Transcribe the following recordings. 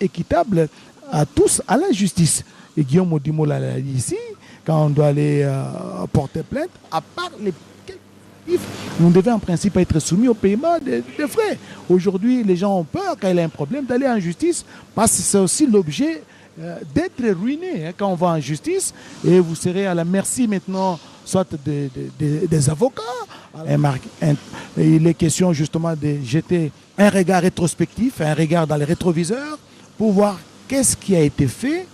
équitable à tous à la justice. Et Guillaume Odimo l'a dit ici, quand on doit aller porter plainte, à part les on devait en principe être soumis au paiement des frais. Aujourd'hui, les gens ont peur quand il y a un problème d'aller en justice parce que c'est aussi l'objet d'être ruiné quand on va en justice et vous serez à la merci maintenant soit des avocats. Il est question justement de jeter un regard rétrospectif, un regard dans les rétroviseurs pour voir qu'est-ce qui a été fait.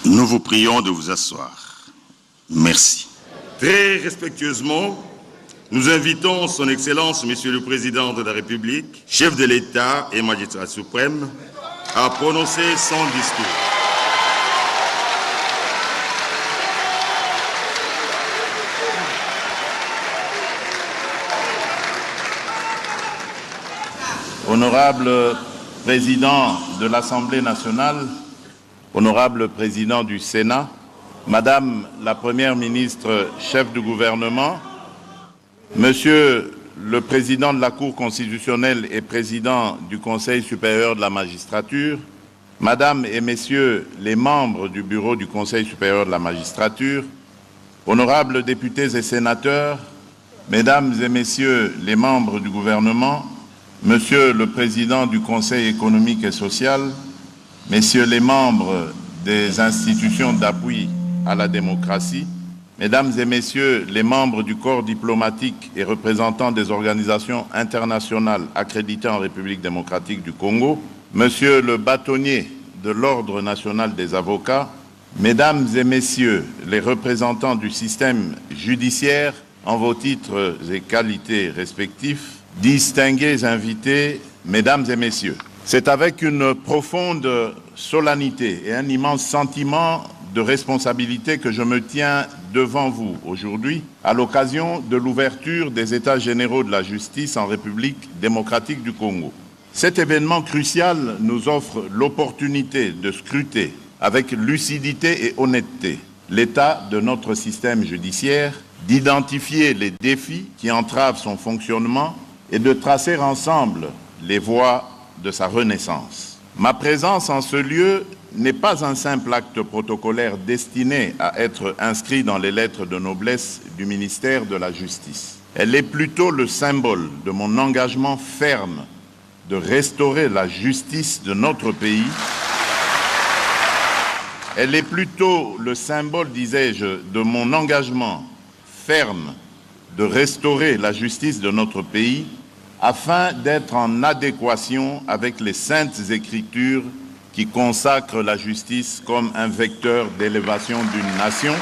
Nous vous prions de vous asseoir. Merci. Très respectueusement, nous invitons son Excellence, Monsieur le Président de la République, chef de l'État et magistrat suprême, à prononcer son discours. Honorable Président de l'Assemblée nationale, Honorable Président du Sénat, Madame la Première ministre, chef du gouvernement, Monsieur le Président de la Cour constitutionnelle et Président du Conseil supérieur de la magistrature, Madame et Messieurs les membres du Bureau du Conseil supérieur de la magistrature, honorables députés et sénateurs, Mesdames et Messieurs les membres du gouvernement, Monsieur le Président du Conseil économique et social, Messieurs les membres des institutions d'appui à la démocratie, Mesdames et Messieurs les membres du corps diplomatique et représentants des organisations internationales accréditées en République démocratique du Congo, Monsieur le bâtonnier de l'Ordre national des avocats, Mesdames et Messieurs les représentants du système judiciaire en vos titres et qualités respectifs, distingués invités, Mesdames et Messieurs. C'est avec une profonde solennité et un immense sentiment de responsabilité que je me tiens devant vous aujourd'hui à l'occasion de l'ouverture des États généraux de la justice en République démocratique du Congo. Cet événement crucial nous offre l'opportunité de scruter avec lucidité et honnêteté l'état de notre système judiciaire, d'identifier les défis qui entravent son fonctionnement et de tracer ensemble les voies de sa renaissance. Ma présence en ce lieu n'est pas un simple acte protocolaire destiné à être inscrit dans les lettres de noblesse du ministère de la Justice. Elle est plutôt le symbole de mon engagement ferme de restaurer la justice de notre pays. Elle est plutôt le symbole, disais-je, de mon engagement ferme de restaurer la justice de notre pays afin d'être en adéquation avec les saintes écritures qui consacrent la justice comme un vecteur d'élévation d'une nation,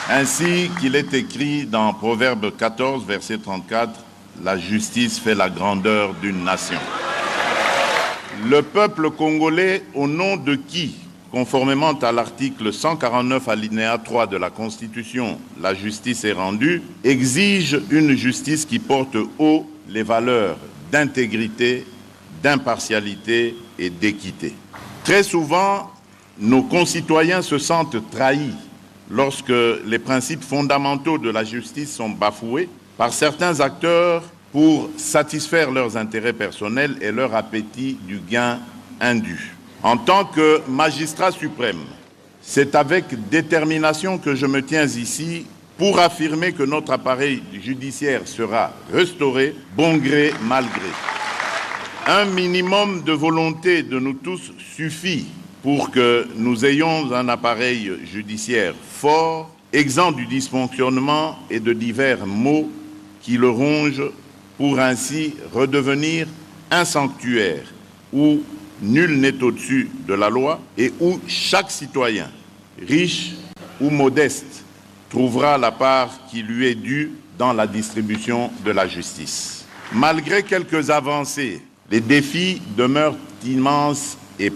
ainsi qu'il est écrit dans Proverbe 14, verset 34, « La justice fait la grandeur d'une nation ». Le peuple congolais, au nom de qui, conformément à l'article 149 alinéa 3 de la Constitution, la justice est rendue, exige une justice qui porte haut les valeurs d'intégrité, d'impartialité et d'équité. Très souvent, nos concitoyens se sentent trahis lorsque les principes fondamentaux de la justice sont bafoués par certains acteurs pour satisfaire leurs intérêts personnels et leur appétit du gain indu. En tant que magistrat suprême, c'est avec détermination que je me tiens ici pour affirmer que notre appareil judiciaire sera restauré, bon gré, mal gré. Un minimum de volonté de nous tous suffit pour que nous ayons un appareil judiciaire fort, exempt du dysfonctionnement et de divers maux qui le rongent, pour ainsi redevenir un sanctuaire où nul n'est au-dessus de la loi et où chaque citoyen, riche ou modeste, trouvera la part qui lui est due dans la distribution de la justice. Malgré quelques avancées, les défis demeurent immenses et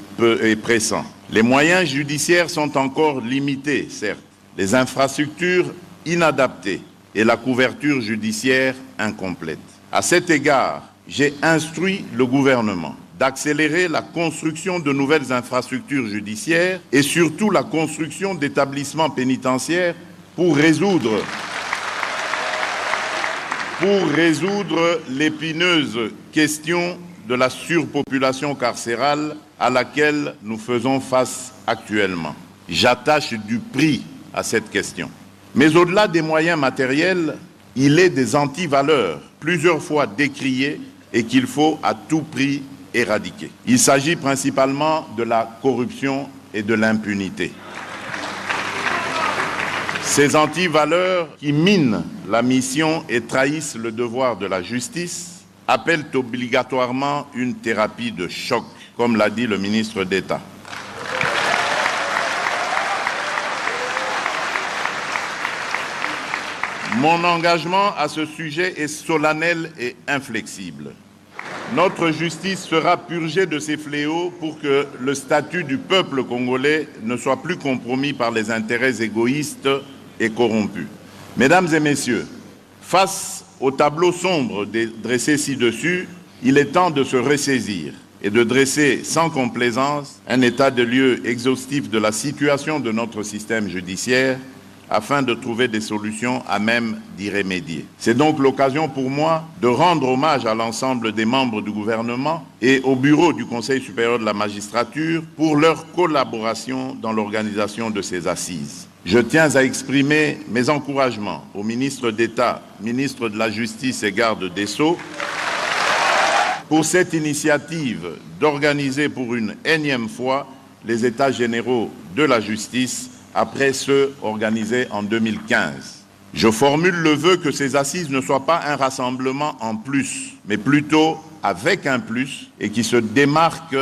pressants. Les moyens judiciaires sont encore limités, certes, les infrastructures inadaptées et la couverture judiciaire incomplète. À cet égard, j'ai instruit le gouvernement d'accélérer la construction de nouvelles infrastructures judiciaires et surtout la construction d'établissements pénitentiaires pour résoudre l'épineuse question de la surpopulation carcérale à laquelle nous faisons face actuellement. J'attache du prix à cette question. Mais au-delà des moyens matériels, il est des antivaleurs, plusieurs fois décriées et qu'il faut à tout prix éradiquer. Il s'agit principalement de la corruption et de l'impunité. Ces antivaleurs qui minent la mission et trahissent le devoir de la justice appellent obligatoirement une thérapie de choc, comme l'a dit le ministre d'État. Mon engagement à ce sujet est solennel et inflexible. Notre justice sera purgée de ces fléaux pour que le statut du peuple congolais ne soit plus compromis par les intérêts égoïstes et corrompus. Mesdames et messieurs, face au tableau sombre dressé ci-dessus, il est temps de se ressaisir et de dresser sans complaisance un état de lieux exhaustif de la situation de notre système judiciaire afin de trouver des solutions à même d'y remédier. C'est donc l'occasion pour moi de rendre hommage à l'ensemble des membres du gouvernement et au bureau du Conseil supérieur de la magistrature pour leur collaboration dans l'organisation de ces assises. Je tiens à exprimer mes encouragements au ministre d'État, ministre de la Justice et garde des Sceaux, pour cette initiative d'organiser pour une énième fois les États généraux de la justice après ceux organisés en 2015. Je formule le vœu que ces assises ne soient pas un rassemblement en plus, mais plutôt avec un plus et qui se démarque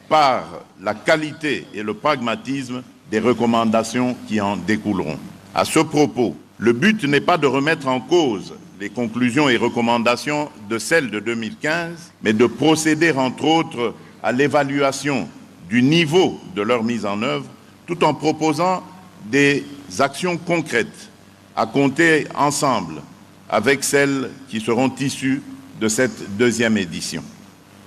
par la qualité et le pragmatisme des recommandations qui en découleront. À ce propos, le but n'est pas de remettre en cause les conclusions et recommandations de celles de 2015, mais de procéder entre autres à l'évaluation du niveau de leur mise en œuvre, tout en proposant des actions concrètes à compter ensemble avec celles qui seront issues de cette deuxième édition.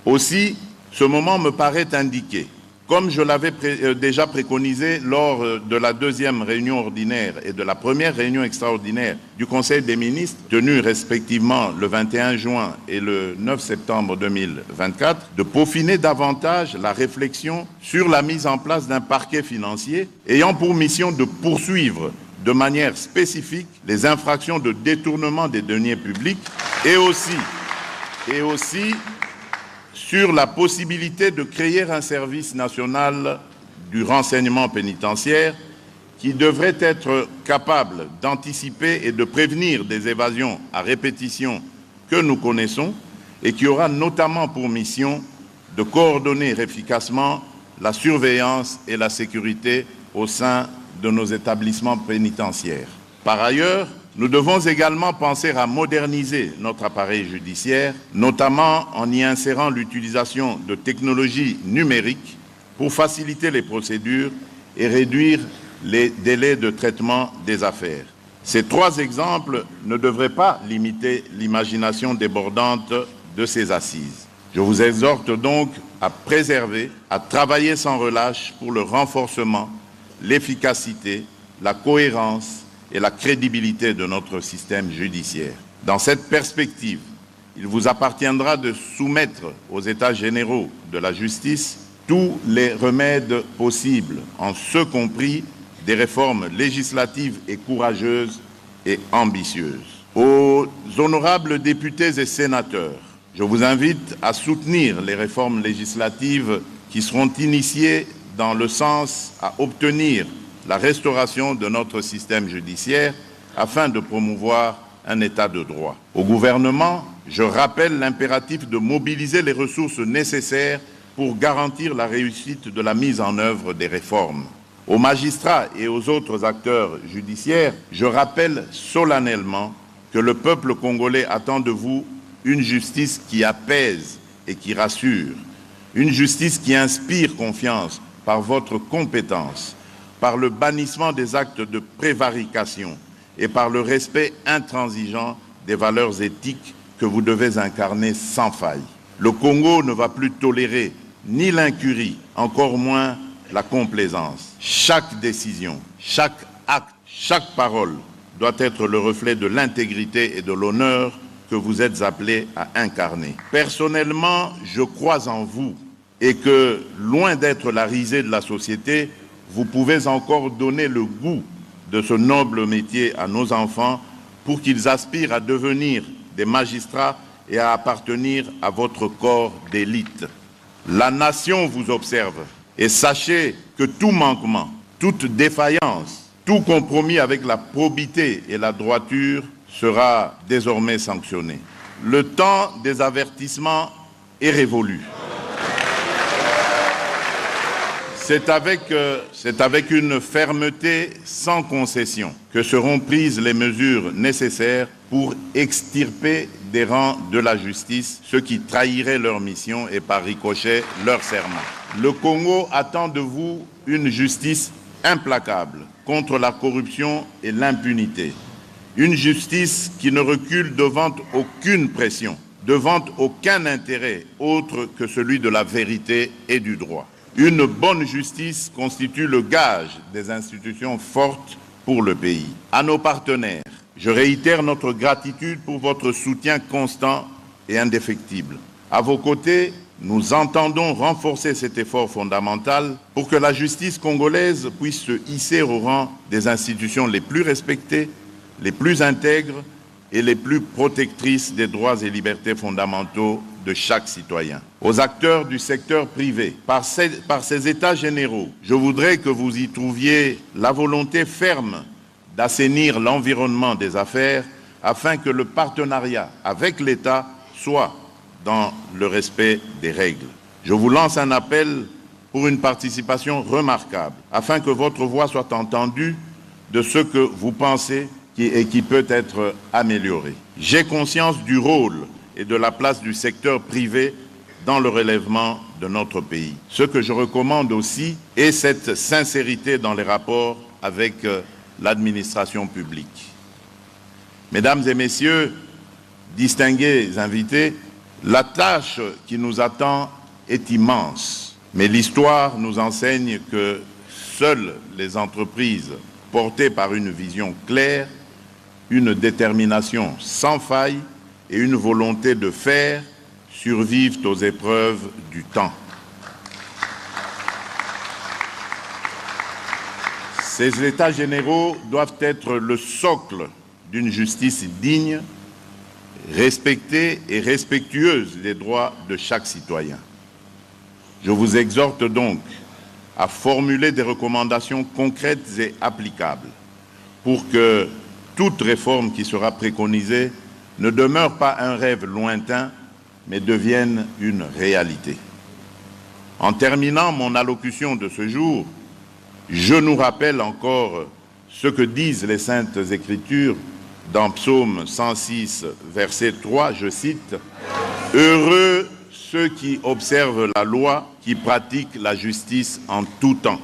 Aussi, ce moment me paraît indiqué, comme je l'avais déjà préconisé lors de la deuxième réunion ordinaire et de la première réunion extraordinaire du Conseil des ministres, tenue respectivement le 21 juin et le 9 septembre 2024, de peaufiner davantage la réflexion sur la mise en place d'un parquet financier ayant pour mission de poursuivre de manière spécifique les infractions de détournement des deniers publics et aussi sur la possibilité de créer un service national du renseignement pénitentiaire qui devrait être capable d'anticiper et de prévenir des évasions à répétition que nous connaissons et qui aura notamment pour mission de coordonner efficacement la surveillance et la sécurité au sein de nos établissements pénitentiaires. Par ailleurs, nous devons également penser à moderniser notre appareil judiciaire, notamment en y insérant l'utilisation de technologies numériques pour faciliter les procédures et réduire les délais de traitement des affaires. Ces trois exemples ne devraient pas limiter l'imagination débordante de ces assises. Je vous exhorte donc à préserver, à travailler sans relâche pour le renforcement, l'efficacité, la cohérence et la crédibilité de notre système judiciaire. Dans cette perspective, il vous appartiendra de soumettre aux États généraux de la justice tous les remèdes possibles, en ce compris des réformes législatives et courageuses et ambitieuses. Aux honorables députés et sénateurs, je vous invite à soutenir les réformes législatives qui seront initiées dans le sens à obtenir la restauration de notre système judiciaire afin de promouvoir un état de droit. Au gouvernement, je rappelle l'impératif de mobiliser les ressources nécessaires pour garantir la réussite de la mise en œuvre des réformes. Aux magistrats et aux autres acteurs judiciaires, je rappelle solennellement que le peuple congolais attend de vous une justice qui apaise et qui rassure, une justice qui inspire confiance par votre compétence, par le bannissement des actes de prévarication et par le respect intransigeant des valeurs éthiques que vous devez incarner sans faille. Le Congo ne va plus tolérer ni l'incurie, encore moins la complaisance. Chaque décision, chaque acte, chaque parole doit être le reflet de l'intégrité et de l'honneur que vous êtes appelés à incarner. Personnellement, je crois en vous et que, loin d'être la risée de la société, vous pouvez encore donner le goût de ce noble métier à nos enfants pour qu'ils aspirent à devenir des magistrats et à appartenir à votre corps d'élite. La nation vous observe et sachez que tout manquement, toute défaillance, tout compromis avec la probité et la droiture sera désormais sanctionné. Le temps des avertissements est révolu. C'est avec une fermeté sans concession que seront prises les mesures nécessaires pour extirper des rangs de la justice ceux qui trahiraient leur mission et par ricochet leur serment. Le Congo attend de vous une justice implacable contre la corruption et l'impunité. Une justice qui ne recule devant aucune pression, devant aucun intérêt autre que celui de la vérité et du droit. Une bonne justice constitue le gage des institutions fortes pour le pays. À nos partenaires, je réitère notre gratitude pour votre soutien constant et indéfectible. À vos côtés, nous entendons renforcer cet effort fondamental pour que la justice congolaise puisse se hisser au rang des institutions les plus respectées, les plus intègres et les plus protectrices des droits et libertés fondamentaux de chaque citoyen. Aux acteurs du secteur privé, par ces états généraux, je voudrais que vous y trouviez la volonté ferme d'assainir l'environnement des affaires afin que le partenariat avec l'État soit dans le respect des règles. Je vous lance un appel pour une participation remarquable afin que votre voix soit entendue de ce que vous pensez et qui peut être amélioré. J'ai conscience du rôle et de la place du secteur privé dans le relèvement de notre pays. Ce que je recommande aussi est cette sincérité dans les rapports avec l'administration publique. Mesdames et messieurs, distingués invités, la tâche qui nous attend est immense, mais l'histoire nous enseigne que seules les entreprises portées par une vision claire, une détermination sans faille et une volonté de faire survivent aux épreuves du temps. Ces états généraux doivent être le socle d'une justice digne, respectée et respectueuse des droits de chaque citoyen. Je vous exhorte donc à formuler des recommandations concrètes et applicables pour que toute réforme qui sera préconisée ne demeure pas un rêve lointain, mais devienne une réalité. En terminant mon allocution de ce jour, je nous rappelle encore ce que disent les Saintes Écritures dans Psaume 106, verset 3, je cite, « Heureux ceux qui observent la loi, qui pratiquent la justice en tout temps. »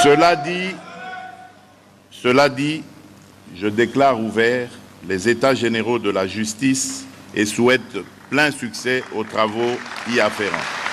Cela dit, je déclare ouverts les États généraux de la justice et souhaite plein succès aux travaux y afférents.